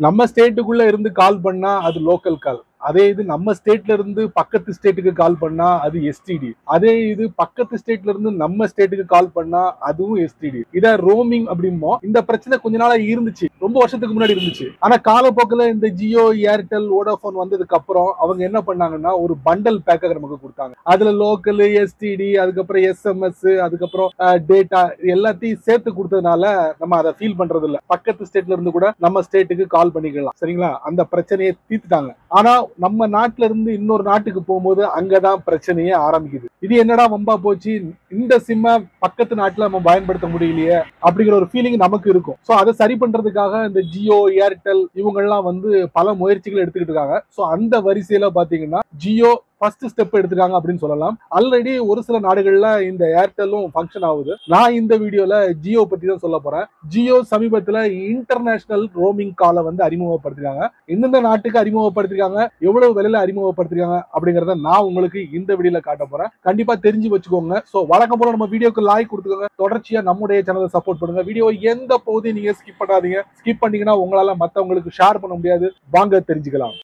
நம்ம ஸ்டேட்டுக்குள்ள இருந்து கால் பண்ணா அது லோக்கல் கால். அதே இது நம்ம ஸ்டேட்ல இருந்து பக்கத்து ஸ்டேட்டுக்கு கால் பண்ணா அது எஸ்டிடி. அதே இது பக்கத்து ஸ்டேட்ல இருந்து நம்ம ஸ்டேட்டுக்கு கால் பண்ணா அதுவும் எஸ்டிடி. இத ரோமிங் அப்படிம்போம். இந்த பிரச்சனை கொஞ்ச நாளா இருந்துச்சு, ரொம்ப வருஷத்துக்கு முன்னாடி இருந்துச்சு. ஆனா காலப்போக்கில் இந்த ஜியோ, ஏர்டெல், வோடாஃபோன் வந்ததுக்கு அப்புறம் அவங்க என்ன பண்ணாங்கன்னா ஒரு பண்டல் பேக்கை நமக்கு கொடுத்தாங்க. அதுல லோக்கல், எஸ்டிடி, அதுக்கப்புறம் எஸ்எம்எஸ், அதுக்கப்புறம் டேட்டா எல்லாத்தையும் சேர்த்து கொடுத்ததுனால நம்ம அதை ஃபீல் பண்றது இல்ல. பக்கத்து ஸ்டேட்ல இருந்து கூட நம்ம ஸ்டேட்டுக்கு கால் பண்ணிக்கலாம். சரிங்களா? அந்த பிரச்சனையை தீர்த்துட்டாங்க. ஆனா நம்ம நாட்டுல இருந்து இன்னொரு நாட்டுக்கு போகும்போது அங்கதான் பிரச்சனையே ஆரம்பிக்குது. இது என்னடா வம்பா போச்சு, இந்த சிம்ம பக்கத்து நாட்டுல நம்ம பயன்படுத்த முடியலையே அப்படிங்கிற ஒரு ஃபீலிங் நமக்கு இருக்கும். சோ அதை சரி பண்றதுக்காக இந்த ஜியோ, ஏர்டெல் இவங்க எல்லாம் வந்து பல முயற்சிகள் எடுத்துக்கிட்டு இருக்காங்க. சோ அந்த வரிசையில பாத்தீங்கன்னா ஜியோ ஃபர்ஸ்ட் ஸ்டெப் எடுத்துக்காங்க அப்படின்னு சொல்லலாம். ஆல்ரெடி ஒரு சில நாடுகள்ல இந்த ஏர்டெல்லும் ஃபங்க்ஷன் ஆகுது. நான் இந்த வீடியோல ஜியோ பத்தி தான் சொல்ல போறேன். ஜியோ சமீபத்துல இன்டர்நேஷனல் ரோமிங் காலை வந்து அறிமுகப்படுத்திருக்காங்க. எந்தெந்த நாட்டுக்கு அறிமுகப்படுத்திருக்காங்க, எவ்வளவு விலையில அறிமுகப்படுத்திருக்காங்க அப்படிங்கறத நான் உங்களுக்கு இந்த வீடியோல காட்ட போறேன். கண்டிப்பா தெரிஞ்சு வச்சுக்கோங்க. சோ வழக்கம் போல நம்ம வீடியோக்கு லைக் கொடுத்துக்கோங்க. தொடர்ச்சியா நம்முடைய சேனலை சப்போர்ட் பண்ணுங்க. வீடியோ எந்த பகுதியும் நீங்க ஸ்கிப் பண்ணாதீங்க. ஸ்கிப் பண்ணீங்கன்னா உங்களால மத்தவங்களுக்கு ஷேர் பண்ண முடியாது. வாங்க தெரிஞ்சுக்கலாம்.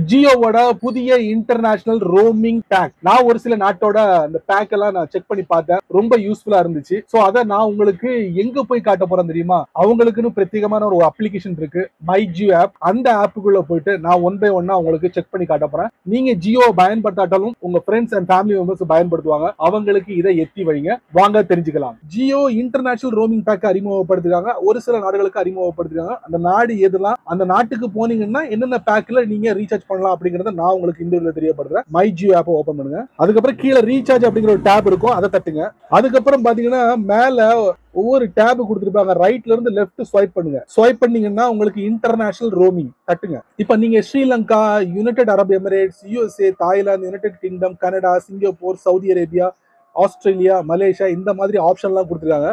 ஜியோவோட புதிய இன்டர்நேஷனல் ரோமிங் பேக். நான் ஒரு சில நாட்டோட அந்த பேக் எல்லாம் நான் செக் பண்ணி பார்த்தேன். ரொம்ப யூஸ்ஃபுல்லா இருந்துச்சு. சோ அதை நான் உங்களுக்கு எங்க போய் காட்ட போறேன் தெரியுமா? அவங்களுக்குன்னு பிரத்யேகமான ஒரு அப்ளிகேஷன் இருக்கு, மை ஜியோ ஆப். அந்த ஆப்புக்குள்ள போயிட்டு நான் ஒன் பை ஒன்னா உங்களுக்கு செக் பண்ணி காட்ட போறேன். நீங்க ஜியோ பயன்படுத்தாட்டாலும் உங்க ஃப்ரெண்ட்ஸ் அண்ட் ஃபேமிலி மெம்பர்ஸ் பயன்படுத்துவாங்க. அவங்களுக்கு இதை எத்தி வைங்க. வாங்க தெரிஞ்சுக்கலாம். ஜியோ இன்டர்நேஷனல் ரோமிங் பேக் அறிமுகப்படுத்திருக்காங்க. ஒரு சில நாடுகளுக்கு அறிமுகப்படுத்திருக்காங்க. அந்த நாடு எதுலாம், அந்த நாட்டுக்கு போனீங்கன்னா என்னென்ன பேக்ல நீங்க ரீசார்ஜ் பண்ணலாம் அப்படிங்கறத நான் உங்களுக்கு இந்த வீடியோல தெரியப்படுறேன். மை ஜியோ ஆப் ஓபன் பண்ணுங்க. அதுக்கப்புறம் கீழே ரீசார்ஜ் அப்படிங்கிற ஒரு டேப் இருக்கும், அதை தட்டுங்க. அதுக்கப்புறம் பாத்தீங்கன்னா மேல ஒவ்வொரு டேப் கொடுத்திருப்பாங்க. ரைட்ல இருந்து லெஃப்ட் ஸ்வைப் பண்ணுங்க. ஸ்வைப் பண்ணீங்கன்னா உங்களுக்கு இன்டர்நேஷனல் ரோமிங் தட்டுங்க. இப்ப நீங்க Sri Lanka, United Arab Emirates, USA, Thailand, United kingdom, Canada, Singapore, Saudi Arabia, Australia, Malaysia இந்த மாதிரி ஆப்ஷன் எல்லாம் கொடுத்திருக்காங்க.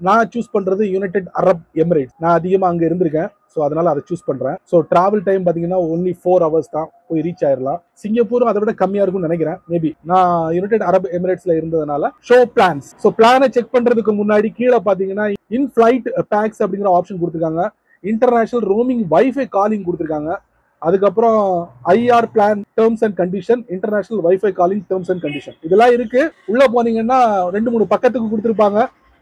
நான் சூஸ் பண்றது யுனைடெட் அரப் எமிரேட்ஸ். நான் அதிகமா அங்க இருந்திருக்கேன். ஸோ அதனால அதை சூஸ் பண்றேன். ஸோ டிராவல் டைம் பாத்தீங்கன்னா ஒன்லி 4 hours தான் போய் ரீச் ஆயிடலாம். சிங்கப்பூரும் அதை விட கம்மியா இருக்கும்னு நினைக்கிறேன். மேபி நான் யுனைடெட் அரப் எமிரேட்ஸ்ல இருந்ததுனால. Show plans. ஸோ பிளானை செக் பண்றதுக்கு முன்னாடி கீழே பாத்தீங்கன்னா இன் ஃபிளைட் பேக்ஸ் அப்படிங்கிற ஆப்ஷன் கொடுத்துருக்காங்க. இன்டர்நேஷனல் ரோமிங் வைஃபை காலிங் கொடுத்துருக்காங்க. அதுக்கப்புறம் IR plan terms and condition, international wifi calling terms and condition இதெல்லாம் இருக்கு. உள்ள போனீங்கன்னா 2-3 பக்கத்துக்கு கொடுத்துருப்பாங்க.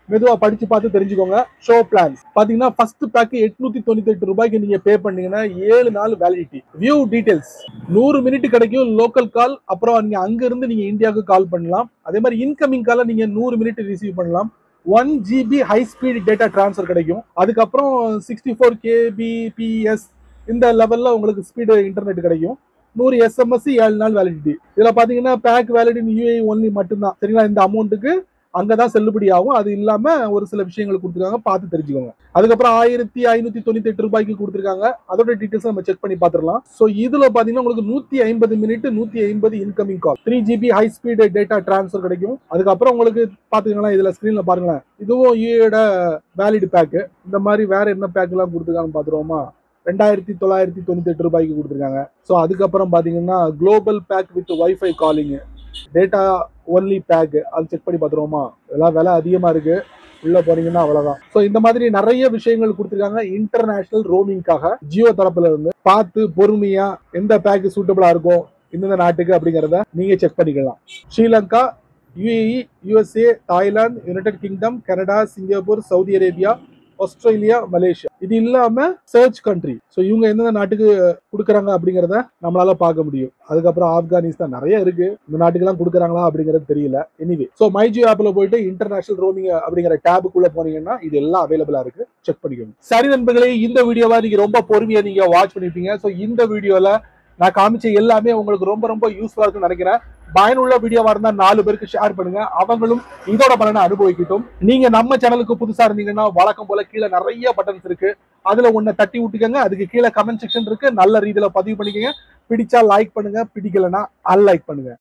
மெதுவா படிச்சு பார்த்து தெரிஞ்சுக்கோங்க. ஷோ பிளான்ஸ் பாத்தீங்கன்னா ஃபர்ஸ்ட் பேக் 898 ரூபாய்க்கு நீங்க பே பண்ணீங்கன்னா 7 நாள் வேலிடிட்டி. வியூ டீடைல்ஸ் 100 மினிட் கிடைக்கும் லோக்கல் கால். அப்புறம் நீங்க அங்க இருந்து நீங்க இந்தியாவுக்கு கால் பண்ணலாம். அதே மாதிரி இன்கமிங் கால நீங்க 100 மினிட் ரிசீவ் பண்ணலாம். 1 GB high speed data transfer கிடைக்கும். அதுக்கப்புறம் 64 kbps இந்த லெவல்ல உங்களுக்கு ஸ்பீடு இன்டர்நெட் கிடைக்கும். 100 SMS 7 நாள் வேலிடிட்டி. இதுல பாத்தீங்கன்னா பேக் வேலிடிட்டி UAE ஒன்லி மட்டும்தான். சரிங்களா? இந்த அமௌண்ட்டுக்கு அங்கதான் செல்லுபடி ஆகும். அது இல்லாம ஒரு சில விஷயங்கள் கொடுத்துருக்காங்க, பார்த்து தெரிஞ்சுக்கோங்க. அதுக்கப்புறம் 1598 ரூபாய்க்கு கொடுத்துருக்காங்க. அதோட டீடைல்ஸ் நம்ம செக் பண்ணி பார்த்துடலாம். சோ இதுல பாத்தீங்கன்னா உங்களுக்கு 150 மினிட் 150 இன்கமிங் கால், 3 GB high speed data transfer கிடைக்கும். அதுக்கப்புறம் உங்களுக்கு பாத்துக்கலாம், இதுல ஸ்கிரீன்ல பாருங்களேன், இதுவும் யூஏட வேலிட் பேக். இந்த மாதிரி வேற என்ன பேக் எல்லாம் கொடுத்துருக்காங்க பாத்துருவோமா? 2998 ரூபாய்க்கு கொடுத்துருக்காங்க. ஸோ அதுக்கப்புறம் பாத்தீங்கன்னா global pack with wifi calling, data only pack, அது செக் பண்ணி பார்த்துருவோமா? இதெல்லாம் விலை அதிகமா இருக்கு. உள்ள போனீங்கன்னா அவ்வளவுதான். ஸோ இந்த மாதிரி நிறைய விஷயங்கள் கொடுத்துருக்காங்க இன்டர்நேஷனல் ரோமிங்காக. ஜியோ தரப்புல இருந்து பார்த்து பொறுமையா எந்த பேக் சூட்டபிளா இருக்கும் இந்த நாட்டுக்கு அப்படிங்கறத நீங்க செக் பண்ணிக்கலாம். Sri Lanka, UAE, USA, Thailand, United kingdom, Canada, Singapore, Saudi Arabia, Australia, Malaysia. இது இல்லாம சர்ச் கண்ட்ரி. ஸோ இவங்க எந்தெந்த நாட்டுக்கு கொடுக்குறாங்க அப்படிங்கிறத நம்மளால பார்க்க முடியும். அதுக்கப்புறம் ஆப்கானிஸ்தான் நிறைய இருக்கு. இந்த நாட்டுக்கெல்லாம் கொடுக்குறாங்களா அப்படிங்கிறது தெரியல. எனிவே, ஸோ மை ஜியோ ஆப்ல போயிட்டு இன்டர்நேஷனல் ரோமிங் அப்படிங்கிற டேபுக்குள்ள போனீங்கன்னா இது எல்லாம் அவைலபிளா இருக்கு. செக் பண்ணிக்கோங்க. சரி நண்பர்களே, இந்த வீடியோவா நீங்க ரொம்ப பொறுமையா நீங்க வாட்ச் பண்ணிருப்பீங்க. ஸோ இந்த வீடியோல நான் காமிச்ச எல்லாமே உங்களுக்கு ரொம்ப ரொம்ப யூஸ்ஃபுல்லா இருக்குன்னு நினைக்கிறேன். பயனுள்ள வீடியோவா இருந்தா 4 பேருக்கு ஷேர் பண்ணுங்க. அவங்களும் இதோட பலனை அனுபவிக்கட்டும். நீங்க நம்ம சேனலுக்கு புதுசா இருந்தீங்கன்னா வழக்கம் போல கீழே நிறைய பட்டன்ஸ் இருக்கு. அதுல ஒண்ணு தட்டி விட்டுக்கங்க. அதுக்கு கீழே கமெண்ட் செக்ஷன் இருக்கு. நல்ல ரீதியில பதிவு பண்ணிக்கங்க. பிடிச்சா லைக் பண்ணுங்க, பிடிக்கலன்னா அன்லைக் பண்ணுங்க.